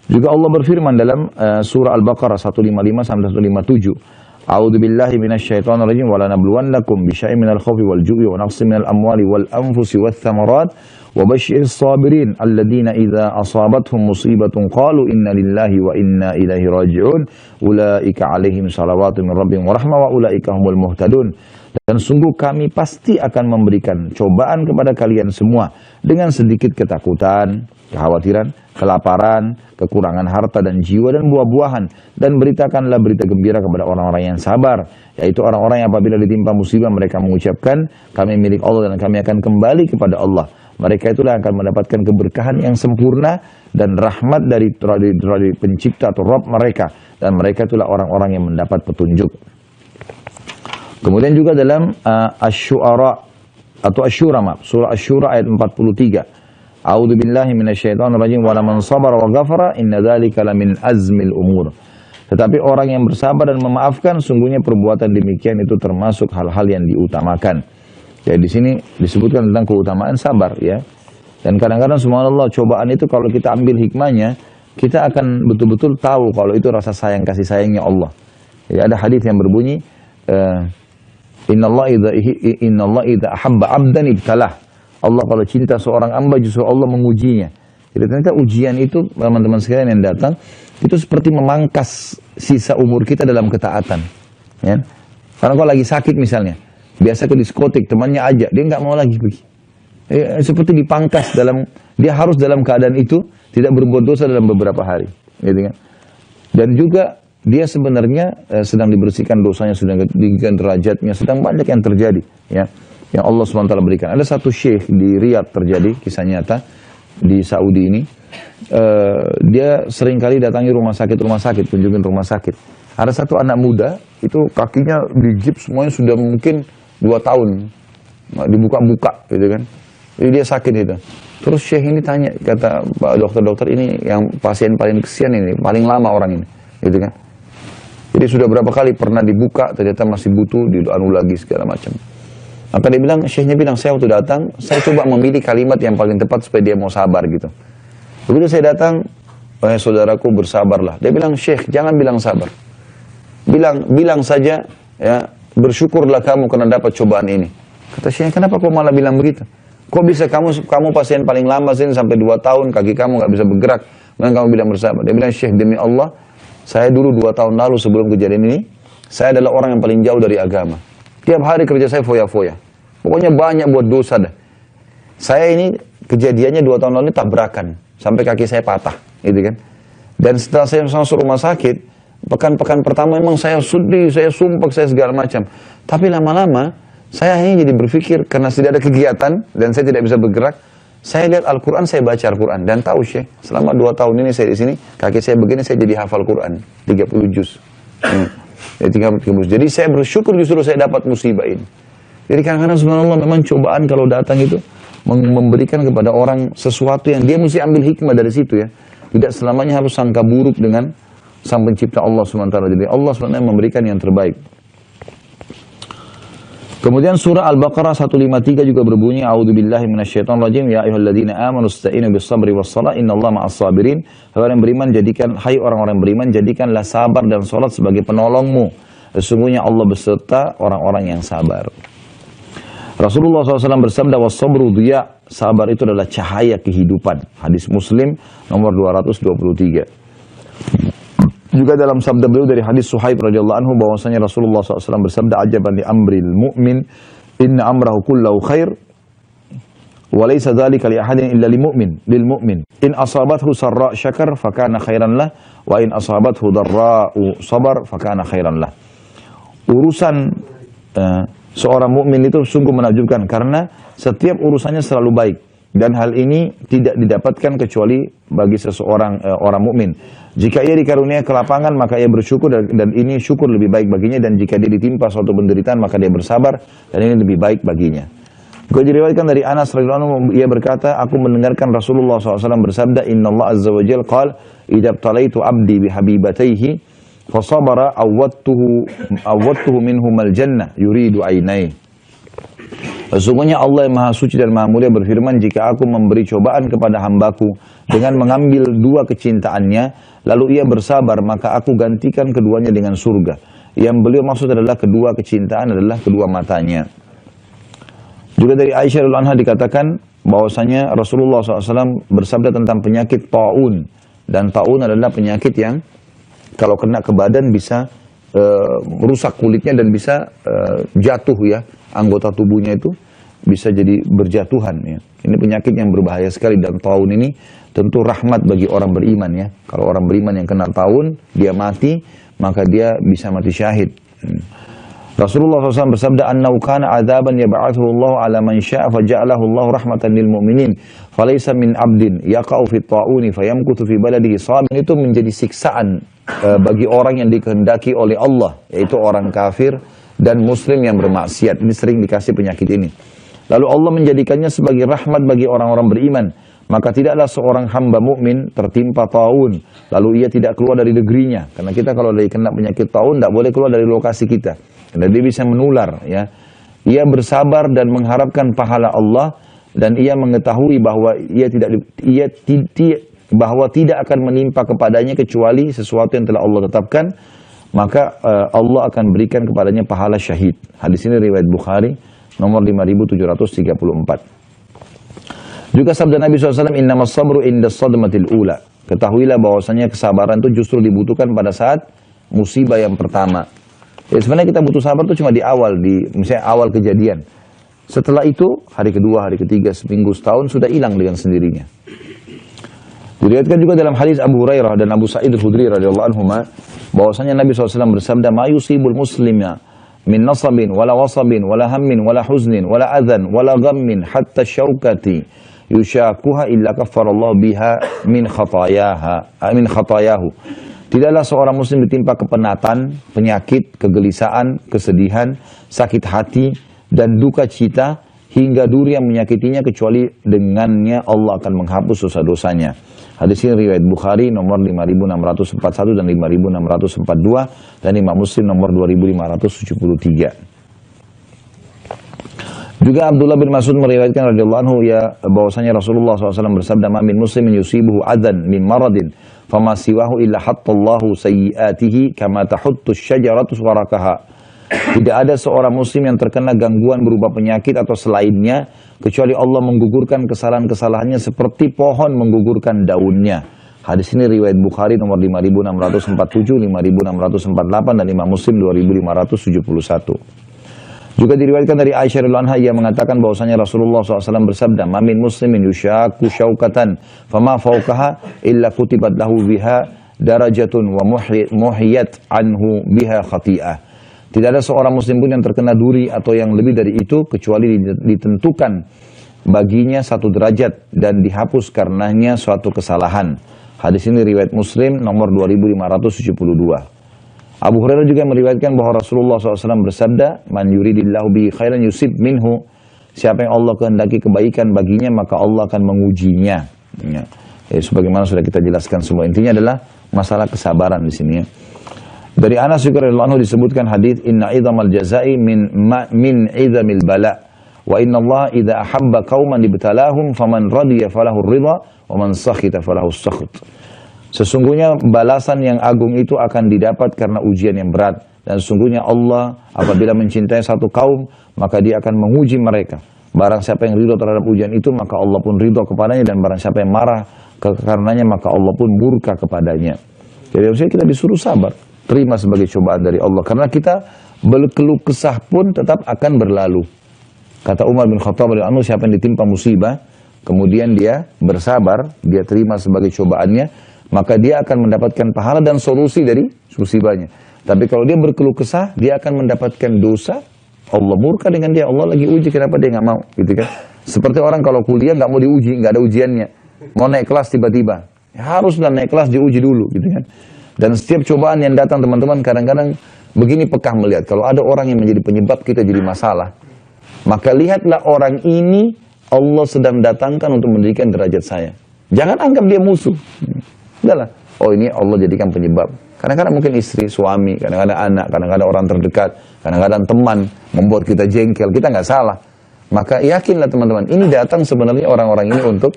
Juga Allah berfirman dalam surah Al-Baqarah 155 sampai 157. A'udzu billahi minasyaitonir rajim wa lanabluwannakum bisyai'in minal khaufi wal ju'i wa naqsin minal amwali wal anfusi wath thamarat wa basyyiris sabirin alladziina idza asabathum musibatun qalu inna lillahi wa inna ilaihi raji'un ulaika 'alaihim shalawatun min rabbihim wa rahmah wa ulaika humul muhtadun. Dan sungguh kami pasti akan memberikan cobaan kepada kalian semua dengan sedikit ketakutan, kekhawatiran, kelaparan, kekurangan harta dan jiwa dan buah-buahan. Dan beritakanlah berita gembira kepada orang-orang yang sabar, yaitu orang-orang yang apabila ditimpa musibah mereka mengucapkan, kami milik Allah dan kami akan kembali kepada Allah. Mereka itulah yang akan mendapatkan keberkahan yang sempurna dan rahmat dari pencipta atau Rabb mereka. Dan mereka itulah orang-orang yang mendapat petunjuk. Kemudian juga dalam Asy-Syu'ara atau Asy-Syura, surah Asy-Syura ayat 43. A'udzu billahi minasyaitonir rajim wa man sabara wa ghafara inna dzalika lamin azmil umur. Tetapi orang yang bersabar dan memaafkan sungguhnya perbuatan demikian itu termasuk hal-hal yang diutamakan. Jadi di sini disebutkan tentang keutamaan sabar ya. Dan kadang-kadang subhanallah cobaan itu kalau kita ambil hikmahnya, kita akan betul-betul tahu kalau itu rasa sayang kasih sayangnya Allah. Jadi ada hadis yang berbunyi Innallaha idza ahabba 'abdan ibtalah. Allah kalau cinta seorang hamba justru Allah mengujinya. Jadi ternyata ujian itu teman-teman sekalian yang datang itu seperti memangkas sisa umur kita dalam ketaatan. Ya. Karena kalau lagi sakit misalnya, biasa ke diskotik temannya ajak, dia nggak mau lagi pergi. Seperti dipangkas dia harus dalam keadaan itu tidak berbuat dosa dalam beberapa hari. Gitu kan? Dan juga dia sebenarnya sedang dibersihkan dosanya, sedang ditinggikan derajatnya, sedang banyak yang terjadi ya, yang Allah SWT berikan. Ada satu syekh di Riyadh terjadi, kisah nyata di Saudi ini, dia seringkali datangi rumah sakit, kunjungin rumah sakit. Ada satu anak muda, itu kakinya digips semuanya sudah mungkin 2 tahun, dibuka-buka gitu kan. Jadi dia sakit itu. Terus syekh ini tanya, kata Pak dokter-dokter ini yang pasien paling kesian ini, paling lama orang ini gitu kan. Jadi sudah berapa kali pernah dibuka, ternyata masih butuh, dianu lagi segala macam. Maka dia bilang, syekhnya bilang, saya waktu datang, saya coba memilih kalimat yang paling tepat supaya dia mau sabar gitu. Begitu saya datang, saudaraku bersabarlah. Dia bilang, syekh jangan bilang sabar. Bilang saja, ya bersyukurlah kamu karena dapat cobaan ini. Kata syekh, kenapa kau malah bilang begitu? Kok bisa kamu pasien paling lama sini sampai 2 tahun, kaki kamu nggak bisa bergerak, dan kamu bilang bersabar. Dia bilang, syekh demi Allah, saya dulu 2 tahun lalu sebelum kejadian ini, saya adalah orang yang paling jauh dari agama. Tiap hari kerja saya foya-foya. Pokoknya banyak buat dosa dah. Saya ini kejadiannya 2 tahun lalu tabrakan. Sampai kaki saya patah. Gitu kan. Dan setelah saya masuk rumah sakit, pekan-pekan pertama memang saya sedih, saya sumpah, saya segala macam. Tapi lama-lama, saya hanya jadi berpikir, karena tidak ada kegiatan, dan saya tidak bisa bergerak, saya lihat Al-Quran, saya baca Al-Quran. Dan tahu syekh, selama 2 tahun ini saya di sini, kaki saya begini, saya jadi hafal Quran. 30 juz. Jadi saya bersyukur justru saya dapat musibah ini. Jadi kadang-kadang subhanallah memang cobaan kalau datang itu, memberikan kepada orang sesuatu yang dia mesti ambil hikmah dari situ ya. Tidak selamanya harus sangka buruk dengan sang pencipta Allah SWT. Jadi Allah SWT memberikan yang terbaik. Kemudian surah Al-Baqarah 153 juga berbunyi, A'udzubillahi minasyaitonir rajim, ya ayyuhalladzina amanu ista'inu bis-sabri was-shalah innallaha ma'as-sabirin. Hai orang-orang beriman, jadikanlah sabar dan salat sebagai penolongmu. Sesungguhnya Allah beserta orang-orang yang sabar. Rasulullah SAW bersabda, was-sabru dhiya, sabar itu adalah cahaya kehidupan. Hadis Muslim nomor 223. Juga dalam sabda beliau dari hadis Suhaib radhiyallahu anhu bahwasanya Rasulullah SAW bersabda, ajaban li amril mu'min inna amrahu kullahu khair wa laysa dzalika li ahadin illa lil mu'min in asabathu sarra syakar fakana khairan lah wa in asabathu dharra'u sabar fakana khairan lah. Urusan seorang mukmin itu sungguh menakjubkan karena setiap urusannya selalu baik. Dan hal ini tidak didapatkan kecuali bagi seseorang orang mukmin. Jika ia dikaruniai kelapangan maka ia bersyukur dan ini syukur lebih baik baginya, dan jika dia ditimpa suatu penderitaan maka dia bersabar dan ini lebih baik baginya. Juga diriwayatkan dari Anas radhiyallahu anhu, ia berkata, aku mendengarkan Rasulullah SAW bersabda, Innallaha azza wa jalla qala idza btalaitu abdi bihabibatayhi fasabara awwadtuhu minhumal jannah yuridu ainai. Sesungguhnya Allah yang Maha Suci dan Maha Mulia berfirman, jika aku memberi cobaan kepada hambaku dengan mengambil dua kecintaannya, lalu ia bersabar, maka aku gantikan keduanya dengan surga. Yang beliau maksud adalah kedua kecintaan adalah kedua matanya. Juga dari Aisyah radhiyallahu anha dikatakan bahwasanya Rasulullah SAW bersabda tentang penyakit taun. Dan taun adalah penyakit yang kalau kena ke badan bisa merusak kulitnya dan bisa jatuh ya. Anggota tubuhnya itu bisa jadi berjatuhan ya. Ini penyakit yang berbahaya sekali, dan taun ini tentu rahmat bagi orang beriman ya. Kalau orang beriman yang kena taun, dia mati, maka dia bisa mati syahid. Rasulullah SAW bersabda, "Annau kana adzaban yab'athu Allah 'ala man syaa' faja'alahu Allah rahmatan lil mu'minin, falaysa min 'abdin yaqa'u fi at-ta'uni fayamkuthu fi baladihi sabiran." Itu menjadi siksaan bagi orang yang dikehendaki oleh Allah, yaitu orang kafir dan muslim yang bermaksiat. Ini sering dikasih penyakit ini. Lalu Allah menjadikannya sebagai rahmat bagi orang-orang beriman. Maka tidaklah seorang hamba mukmin tertimpa taun, lalu ia tidak keluar dari negerinya. Karena kita kalau dari kena penyakit taun, tidak boleh keluar dari lokasi kita. Karena dia bisa menular. Ya. Ia bersabar dan mengharapkan pahala Allah, dan ia mengetahui bahwa bahwa tidak akan menimpa kepadanya kecuali sesuatu yang telah Allah tetapkan. Maka Allah akan berikan kepadanya pahala syahid. Hadis ini riwayat Bukhari nomor 5734. Juga sabda Nabi SAW, "Innamas sabru indas sadmatil ula." Ketahuilah bahwasanya kesabaran itu justru dibutuhkan pada saat musibah yang pertama. Ya, sebenarnya kita butuh sabar itu cuma di awal, misalnya awal kejadian. Setelah itu hari kedua, hari ketiga, seminggu, setahun sudah hilang dengan sendirinya. Diriwayatkan juga dalam hadis Abu Hurairah dan Abu Sa'id Al-Khudri radhiyallahu anhuma bahwasanya Nabi SAW bersabda, "Ma yusibul muslima min nasabin wala wasabin wala hammin wala huznin wala adhan wala ghammin hatta syaukati yushakuha illa kaffarallahu biha min khatayahu." Tidaklah seorang muslim ditimpa kepenatan, penyakit, kegelisahan, kesedihan, sakit hati, dan duka cita hingga duri yang menyakitinya, kecuali dengannya Allah akan menghapus dosa-dosanya. Hadis ini riwayat Bukhari nomor 5641 dan 5642 dan Imam Muslim nomor 2573. Juga Abdullah bin Mas'ud meriwayatkan radhiyallahu anhu bahwasanya Rasulullah SAW bersabda, "Ma min muslimin yusibuhu adan min maradin fama siwahu illa hattallahu sayyiatihi kama tahuttu asy-syajaratu warakaha." Tidak ada seorang muslim yang terkena gangguan berupa penyakit atau selainnya kecuali Allah menggugurkan kesalahan-kesalahannya seperti pohon menggugurkan daunnya. Hadis ini riwayat Bukhari nomor 5647, 5648 dan Imam Muslim 2571. Juga diriwayatkan dari Aisyah radhiyallahu anha, ia mengatakan bahwasanya Rasulullah SAW bersabda, "Mamin muslimin yushaku syaukatan fama fauqaha illa kutibat lahu biha darajatun wa muhiyat anhu biha khati'ah." Tidak ada seorang muslim pun yang terkena duri atau yang lebih dari itu kecuali ditentukan baginya satu derajat dan dihapus karenanya suatu kesalahan. Hadis ini riwayat Muslim nomor 2572. Abu Hurairah juga meriwayatkan bahwa Rasulullah SAW bersabda, "Man yuridillahu bihi khairan yusib minhu." Siapa yang Allah kehendaki kebaikan baginya, maka Allah akan mengujinya. Ya. Sebagaimana sudah kita jelaskan semua, intinya adalah masalah kesabaran di sini. Ya. Dari Anas juga radhiyallahu anhu disebutkan hadis, "Inna idzamal jazai min idzamil bala, wa inna Allah idza ahabba qauman ibtalahum faman radiya falahu ridha wa man sakhita falahu sakht." Sesungguhnya balasan yang agung itu akan didapat karena ujian yang berat. Dan sesungguhnya Allah apabila mencintai satu kaum, maka dia akan menguji mereka. Barang siapa yang ridho terhadap ujian itu, maka Allah pun ridho kepadanya. Dan barang siapa yang marah karenanya, maka Allah pun murka kepadanya. Jadi harusnya kita disuruh sabar, terima sebagai cobaan dari Allah. Karena kita berkeluh kesah pun tetap akan berlalu. Kata Umar bin Khattab radhiyallahu anhu, siapa yang ditimpa musibah, kemudian dia bersabar, dia terima sebagai cobaannya, maka dia akan mendapatkan pahala dan solusi dari musibahnya. Tapi kalau dia berkeluh kesah, dia akan mendapatkan dosa. Allah murka dengan dia. Allah lagi uji, kenapa dia nggak mau? Gitu kan? Seperti orang kalau kuliah nggak mau diuji, nggak ada ujiannya. Mau naik kelas tiba-tiba, haruslah naik kelas diuji dulu, gitu kan? Dan setiap cobaan yang datang teman-teman, kadang-kadang begini pekah melihat. Kalau ada orang yang menjadi penyebab kita jadi masalah, maka lihatlah orang ini Allah sedang datangkan untuk mendirikan derajat saya. Jangan anggap dia musuh. Udahlah, oh ini Allah jadikan penyebab. Kadang-kadang mungkin istri, suami, kadang-kadang anak, kadang-kadang orang terdekat, kadang-kadang teman membuat kita jengkel. Kita nggak salah. Maka yakinlah teman-teman, ini datang sebenarnya orang-orang ini untuk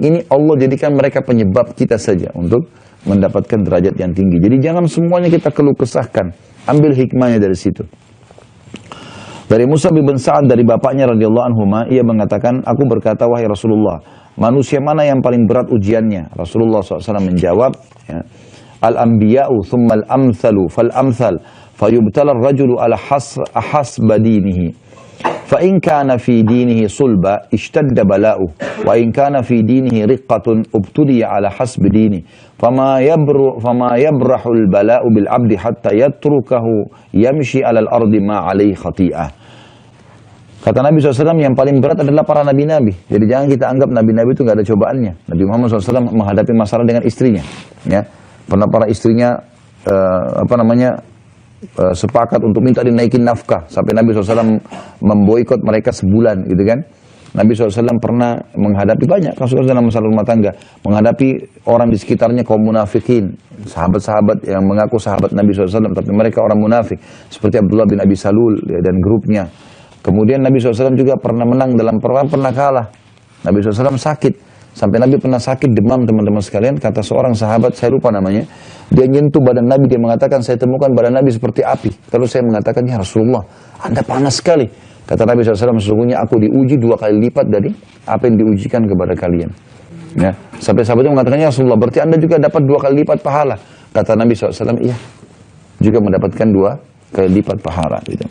ini Allah jadikan mereka penyebab kita saja untuk mendapatkan derajat yang tinggi. Jadi jangan semuanya kita keluh kesahkan, ambil hikmahnya dari situ. Dari Musa bin Sa'ad dari bapaknya radhiyallahu anhu, ia mengatakan, aku berkata, wahai Rasulullah, manusia mana yang paling berat ujiannya? Rasulullah SAW menjawab, ya, al-anbiya'u thumma al-amthalu fal-amthal fayubtala ar-rajulu ala hasba dinihi fa in kana fi dinihi sulba ishtadda bala'u wa in kana fi dinihi riqqatun ubtuliya ala hasbi dini fama yabrahu al-bala'u bil 'abdi hatta yatrukahu yamshi ala al-ardi ma 'alaihi khati'ah. Kata Nabi SAW, yang paling berat adalah para nabi-nabi. Jadi jangan kita anggap nabi-nabi itu nggak ada cobaannya. Nabi Muhammad SAW menghadapi masalah dengan istrinya. Ya, pernah para istrinya sepakat untuk minta dinaikin nafkah sampai Nabi SAW memboikot mereka sebulan, gitu kan? Nabi SAW pernah menghadapi banyak kasus dalam masalah rumah tangga, menghadapi orang di sekitarnya kaum munafikin, sahabat-sahabat yang mengaku sahabat Nabi SAW, tapi mereka orang munafik, seperti Abdullah bin Abi Salul ya, dan grupnya. Kemudian Nabi SAW juga pernah menang dalam perang, pernah kalah. Nabi SAW sakit. Sampai Nabi pernah sakit demam, teman-teman sekalian. Kata seorang sahabat, saya lupa namanya, dia nyentuh badan Nabi, dia mengatakan, saya temukan badan Nabi seperti api. Lalu saya mengatakan, ya Rasulullah, Anda panas sekali. Kata Nabi SAW, sesungguhnya aku diuji 2 kali lipat dari apa yang diujikan kepada kalian. Ya. Sampai sahabatnya mengatakan, ya Rasulullah, berarti Anda juga dapat 2 kali lipat pahala. Kata Nabi SAW, iya, juga mendapatkan 2 kali lipat pahala. Gitu.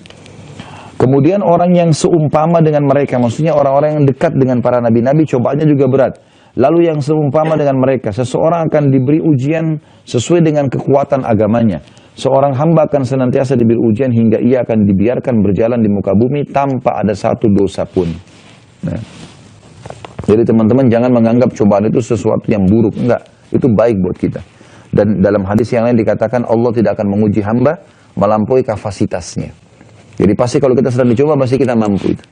Kemudian orang yang seumpama dengan mereka, maksudnya orang-orang yang dekat dengan para nabi-nabi, cobaannya juga berat. Lalu yang seumpama dengan mereka, seseorang akan diberi ujian sesuai dengan kekuatan agamanya. Seorang hamba akan senantiasa diberi ujian hingga ia akan dibiarkan berjalan di muka bumi tanpa ada satu dosa pun. Nah. Jadi teman-teman jangan menganggap cobaan itu sesuatu yang buruk. Enggak, itu baik buat kita. Dan dalam hadis yang lain dikatakan Allah tidak akan menguji hamba melampaui kapasitasnya. Jadi pasti kalau kita sedang dicoba, pasti kita mampu itu.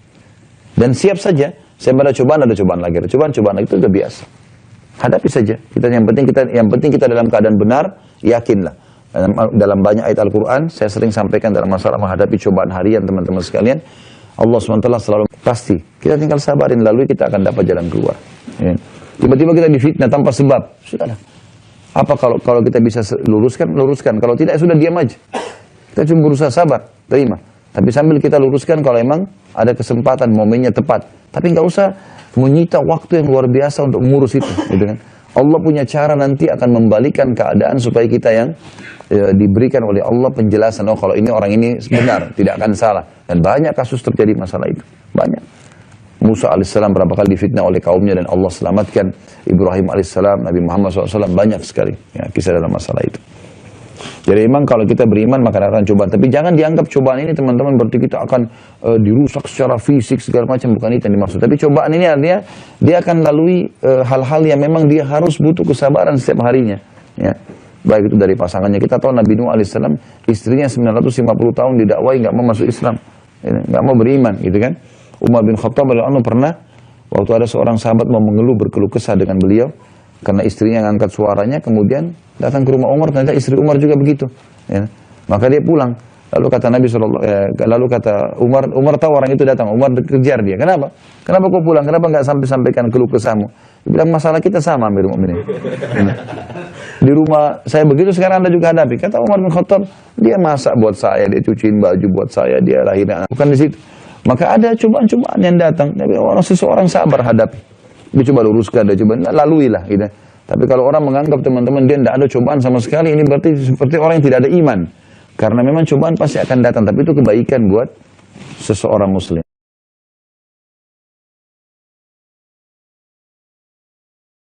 Dan siap saja, saya ada cobaan lagi, ada cobaan lagi, itu udah biasa. Hadapi saja. Yang penting kita dalam keadaan benar, yakinlah. Dalam banyak ayat Al-Quran, saya sering sampaikan dalam masalah menghadapi cobaan harian teman-teman sekalian, Allah SWT selalu pasti. Kita tinggal sabarin, lalu kita akan dapat jalan keluar. Ya. Tiba-tiba kita difitnah tanpa sebab, sudahlah. Apa kalau kita bisa luruskan. Kalau tidak, sudah diam aja. Kita cuma berusaha sabar, terima. Tapi sambil kita luruskan kalau emang ada kesempatan, momennya tepat. Tapi nggak usah menyita waktu yang luar biasa untuk mengurus itu, gitu kan? Allah punya cara nanti akan membalikan keadaan supaya kita yang diberikan oleh Allah penjelasan. Oh, kalau ini orang ini benar, tidak akan salah. Dan banyak kasus terjadi masalah itu, banyak. Musa alaihissalam berapa kali difitnah oleh kaumnya dan Allah selamatkan. Ibrahim alaihissalam, Nabi Muhammad SAW, banyak sekali ya, kisah dalam masalah itu. Jadi memang kalau kita beriman maka akan cobaan. Tapi jangan dianggap cobaan ini teman-teman berarti kita akan dirusak secara fisik segala macam. Bukan itu yang dimaksud. Tapi cobaan ini artinya dia akan lalui hal-hal yang memang dia harus butuh kesabaran setiap harinya. Ya. Baik itu dari pasangannya. Kita tahu Nabi Nuh alaihissalam istrinya 950 tahun didakwai nggak mau masuk Islam, nggak mau beriman, gitu kan? Umar bin Khattab pernah waktu ada seorang sahabat mau berkeluh kesah dengan beliau karena istrinya ngangkat suaranya, kemudian datang ke rumah Umar, ternyata istri Umar juga begitu. Ya. Maka dia pulang. Lalu kata Nabi lalu kata Umar tahu orang itu datang. Umar kejar dia. Kenapa? Kenapa kau pulang? Kenapa nggak sampaikan keluh kesahmu? Dia bilang masalah kita sama, Amirul Mukminin. Di rumah saya begitu, sekarang Anda juga hadapi. Kata Umar bin Khattab, dia masak buat saya, dia cuciin baju buat saya, dia lahiran. Bukan di situ. Maka ada cobaan-cobaan yang datang. Tapi seseorang sabar hadapi. Dia coba luruskan, dia coba laluilah, gitu. Tapi kalau orang menganggap teman-teman dia tidak ada cobaan sama sekali, ini berarti seperti orang yang tidak ada iman. Karena memang cobaan pasti akan datang, tapi itu kebaikan buat seseorang muslim.